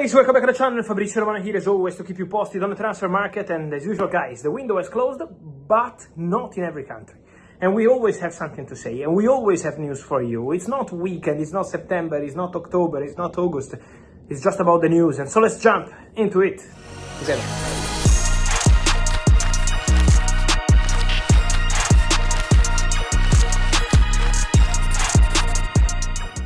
Guys, welcome back to the channel. Fabrizio Romano here as always to keep you posted on the transfer market. And as usual, guys, the window is closed, but not in every country. And we always have something to say, and we always have news for you. It's not weekend, it's not September, it's not October, it's not August. It's just about the news. And so let's jump into it.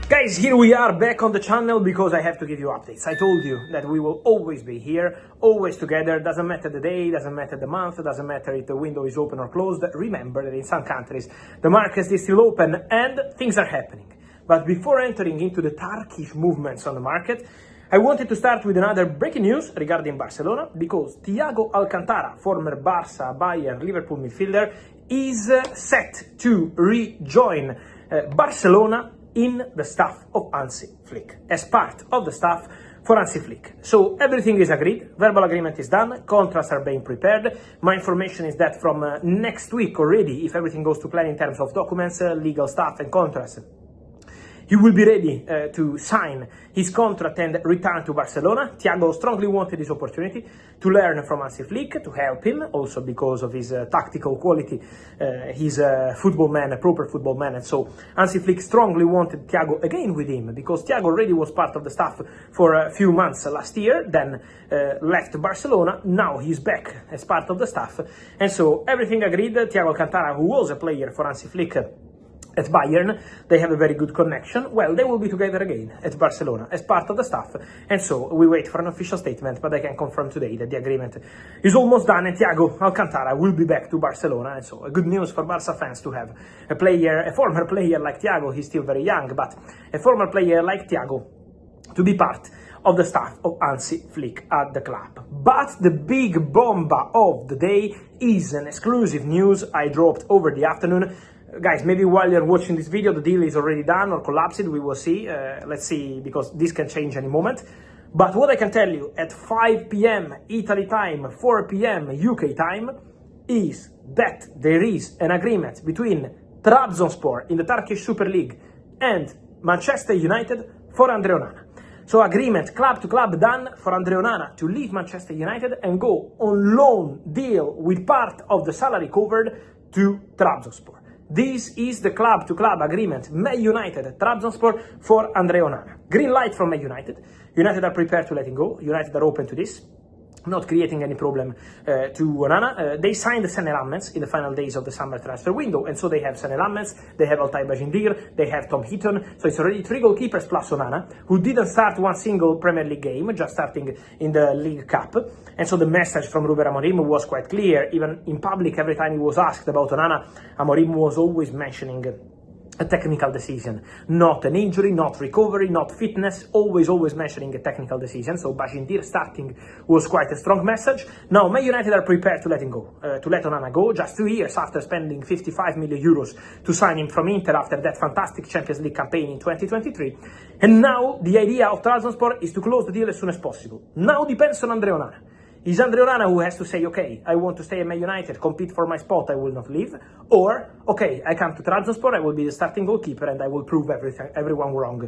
Guys, here we are back on the channel because I have to give you updates. I told you that we will always be here, always together. Doesn't matter the day, doesn't matter the month, doesn't matter if the window is open or closed. Remember that in some countries the market is still open and things are happening. But before entering into the Turkish movements on the market, I wanted to start with another breaking news regarding Barcelona, because Thiago Alcantara, former Barca, Bayern, Liverpool midfielder, is set to rejoin Barcelona in the staff of Hansi Flick, as part of the staff for Hansi Flick. So everything is agreed, verbal agreement is done, contracts are being prepared. My information is that from next week already, if everything goes to plan in terms of documents, legal stuff and contracts, he will be ready to sign his contract and return to Barcelona. Thiago strongly wanted this opportunity to learn from Hansi Flick, to help him, also because of his tactical quality. He's a football man, a proper football man, and so Hansi Flick strongly wanted Thiago again with him, because Thiago already was part of the staff for a few months last year, then left Barcelona. Now he's back as part of the staff, and so everything agreed. Thiago Alcantara, who was a player for Hansi Flick at Bayern, they have a very good connection. Well, they will be together again at Barcelona as part of the staff, and so we wait for an official statement, but I can confirm today that the agreement is almost done and Thiago Alcantara will be back to Barcelona. And so a good news for Barca fans to have a former player like Thiago. He's still very young, but a former player like Thiago to be part of the staff of Hansi Flick at the club. But the big bomba of the day is an exclusive news I dropped over the afternoon. Guys, maybe while you're watching this video, the deal is already done or collapsed. We will see. Let's see, because this can change any moment. But what I can tell you, at 5 p.m. Italy time, 4 p.m. UK time, is that there is an agreement between Trabzonspor in the Turkish Super League and Manchester United for Andre Onana. So agreement, club to club, done for Andre Onana to leave Manchester United and go on loan deal with part of the salary covered to Trabzonspor. This is the club-to-club agreement, Man United, Trabzonspor for Andre Onana. Green light from Man United. United are prepared to let him go. United are open to this, not creating any problem to Onana. They signed the Sene Lammens in the final days of the summer transfer window, and so they have Sene Lammens, they have Altay Bajindir, they have Tom Heaton. So it's already 3 goalkeepers plus Onana, who didn't start one single Premier League game, just starting in the League Cup. And so the message from Ruben Amorim was quite clear. Even in public, every time he was asked about Onana, Amorim was always mentioning a technical decision, not an injury, not recovery, not fitness, always mentioning a technical decision. So Bajindir starting was quite a strong message. Now Man United are prepared to let him go, to let Onana go, just 2 years after spending 55 million euros to sign him from Inter after that fantastic Champions League campaign in 2023. And now the idea of Trabzonspor is to close the deal as soon as possible. Now depends on Andre Onana. Is Andre Onana who has to say, okay, I want to stay at Man United, compete for my spot, I will not leave? Or, okay, I come to Trabzonspor, I will be the starting goalkeeper and I will prove everyone wrong,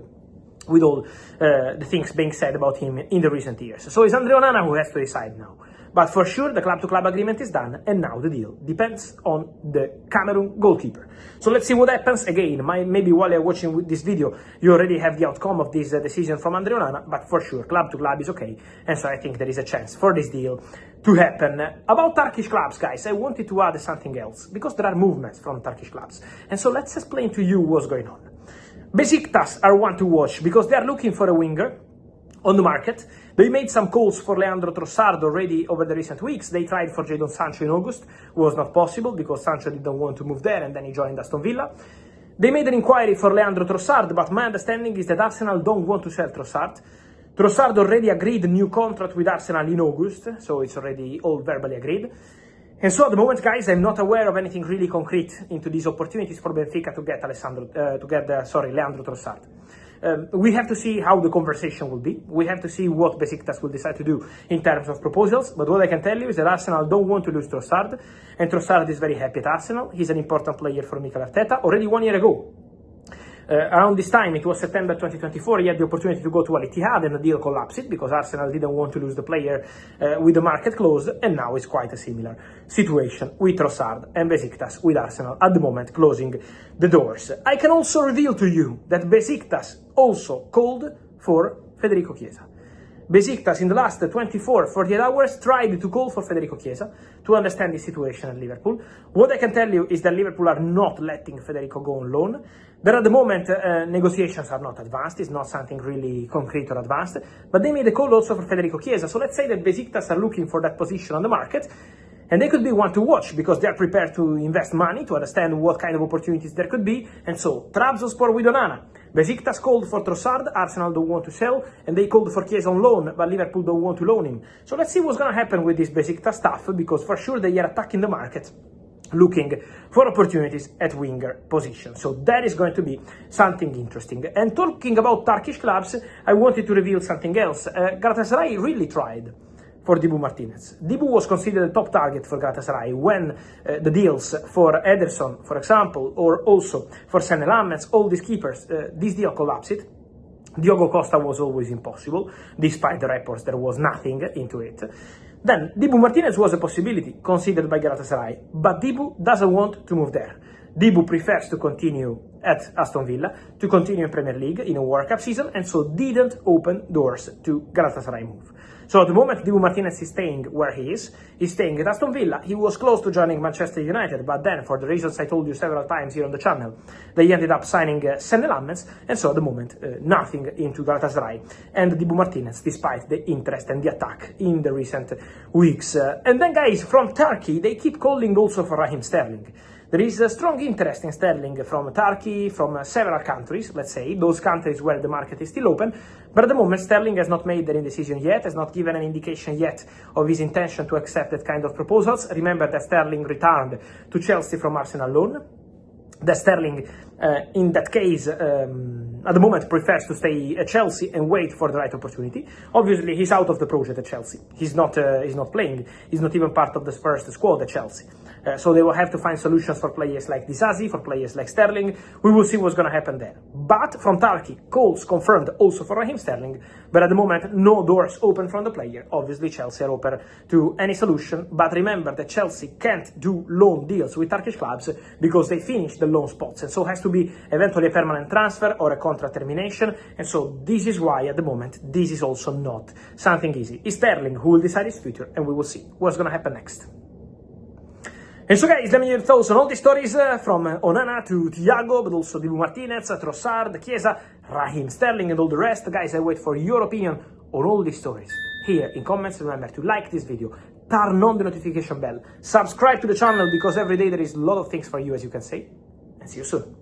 with all the things being said about him in the recent years. So it's Andre Onana who has to decide now. But for sure, the club-to-club agreement is done, and now the deal depends on the Cameroon goalkeeper. So let's see what happens. Again, maybe while you're watching this video, you already have the outcome of this decision from Andre Onana, but for sure, club-to-club is okay, and so I think there is a chance for this deal to happen. About Turkish clubs, guys, I wanted to add something else, because there are movements from Turkish clubs, and so let's explain to you what's going on. Besiktas are one to watch, because they are looking for a winger on the market. They made some calls for Leandro Trossard already over the recent weeks. They tried for Jadon Sancho in August. Was not possible because Sancho didn't want to move there and then he joined Aston Villa. They made an inquiry for Leandro Trossard, but my understanding is that Arsenal don't want to sell Trossard. Trossard already agreed a new contract with Arsenal in August, so it's already all verbally agreed. And so at the moment, guys, I'm not aware of anything really concrete into these opportunities for Benfica to get Leandro Trossard. We have to see how the conversation will be. We have to see what Besiktas will decide to do in terms of proposals. But what I can tell you is that Arsenal don't want to lose Trossard, and Trossard is very happy at Arsenal. He's an important player for Mikel Arteta. Already 1 year ago, Around this time, it was September 2024, he had the opportunity to go to Al Ittihad and the deal collapsed because Arsenal didn't want to lose the player with the market closed, and now it's quite a similar situation with Trossard and Besiktas, with Arsenal at the moment closing the doors. I can also reveal to you that Besiktas also called for Federico Chiesa. Besiktas in the last 24-48 hours tried to call for Federico Chiesa to understand the situation at Liverpool. What I can tell you is that Liverpool are not letting Federico go on loan. There at the moment negotiations are not advanced, it's not something really concrete or advanced, but they made a call also for Federico Chiesa. So let's say that Besiktas are looking for that position on the market, and they could be one to watch because they are prepared to invest money to understand what kind of opportunities there could be. And so, Trabzonspor with Onana. Besiktas called for Trossard, Arsenal don't want to sell, and they called for Chiesa on loan, but Liverpool don't want to loan him. So let's see what's going to happen with this Besiktas stuff, because for sure they are attacking the market, looking for opportunities at winger position. So that is going to be something interesting. And talking about Turkish clubs, I wanted to reveal something else. Galatasaray really tried for Dibu Martinez. Dibu was considered a top target for Galatasaray when the deals for Ederson, for example, or also for Senne Lammens, all these keepers, this deal collapsed. Diogo Costa was always impossible, despite the reports there was nothing into it. Then Dibu Martinez was a possibility considered by Galatasaray, but Dibu doesn't want to move there. Dibu prefers to continue at Aston Villa, to continue in Premier League in a World Cup season, and so didn't open doors to Galatasaray move. So at the moment, Dibu Martinez is staying where he is. He's staying at Aston Villa. He was close to joining Manchester United, but then, for the reasons I told you several times here on the channel, they ended up signing Senne Lammens, and so at the moment, nothing into Galatasaray and Dibu Martinez, despite the interest and the attack in the recent weeks. And then, guys, from Turkey, they keep calling also for Raheem Sterling. There is a strong interest in Sterling from Turkey, from several countries, let's say, those countries where the market is still open, but at the moment Sterling has not made their decision yet, has not given an indication yet of his intention to accept that kind of proposals. Remember that Sterling returned to Chelsea from Arsenal loan. That Sterling, in that case, at the moment prefers to stay at Chelsea and wait for the right opportunity. Obviously, he's out of the project at Chelsea. He's not playing. He's not even part of the first squad at Chelsea. So they will have to find solutions for players like Disasi, for players like Sterling. We will see what's going to happen there. But from Turkey, calls confirmed also for Raheem Sterling. But at the moment, no doors open from the player. Obviously, Chelsea are open to any solution. But remember that Chelsea can't do loan deals with Turkish clubs because they finish the loan spots. And so it has to be eventually a permanent transfer or a contract termination. And so this is why at the moment, this is also not something easy. It's Sterling who will decide his future, and we will see what's going to happen next. And so guys, let me know your thoughts on all these stories from Onana to Thiago, but also Dibu Martinez, Trossard, Chiesa, Raheem Sterling and all the rest. Guys, I wait for your opinion on all these stories here in comments. Remember to like this video, turn on the notification bell, subscribe to the channel because every day there is a lot of things for you, as you can see, and see you soon.